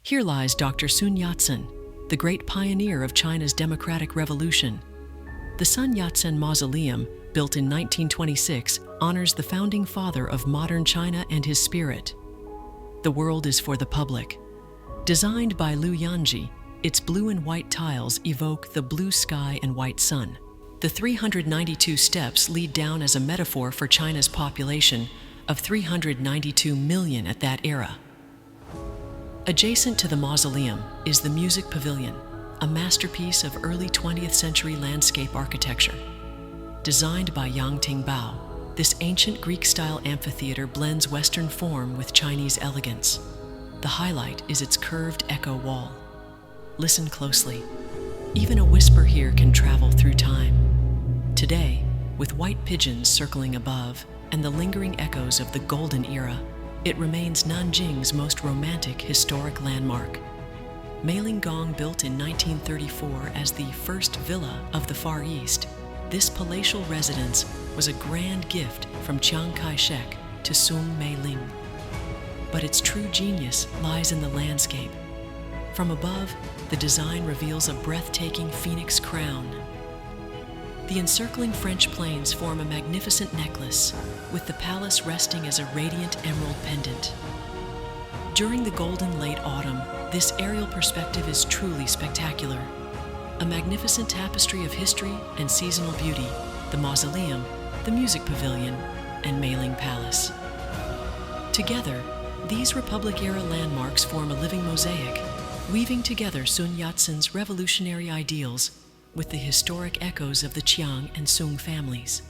Here lies Dr. Sun Yat-sen, the great pioneer of China's democratic revolution. The Sun Yat-sen Mausoleum, built in 1926, honors the founding father of modern China and his spirit. The world is for the public. Designed by Liu Yanji, its blue and white tiles evoke the blue sky and white sun. The 392 steps lead down as a metaphor for China's population of 392 million at that era. Adjacent to the mausoleum is the Music Pavilion, a masterpiece of early 20th century landscape architecture. Designed by Yang Tingbao, this ancient Greek-style amphitheater blends Western form with Chinese elegance. The highlight is its curved echo wall. Listen closely. Even a whisper here can travel through time. Today, with white pigeons circling above and the lingering echoes of the golden era, it remains Nanjing's most romantic historic landmark. Meiling Gong, built in 1934 as the first villa of the Far East, this palatial residence was a grand gift from Chiang Kai-shek to Sung Mei-ling. But its true genius lies in the landscape. From above, the design reveals a breathtaking phoenix crown. The encircling French plains form a magnificent necklace, with the palace resting as a radiant emerald pendant. During the golden late autumn, this aerial perspective is truly spectacular. A magnificent tapestry of history and seasonal beauty, the mausoleum, the music pavilion, and Meiling Palace. Together, these Republic-era landmarks form a living mosaic, weaving together Sun Yat-sen's revolutionary ideals with the historic echoes of the Qiang and Sung families.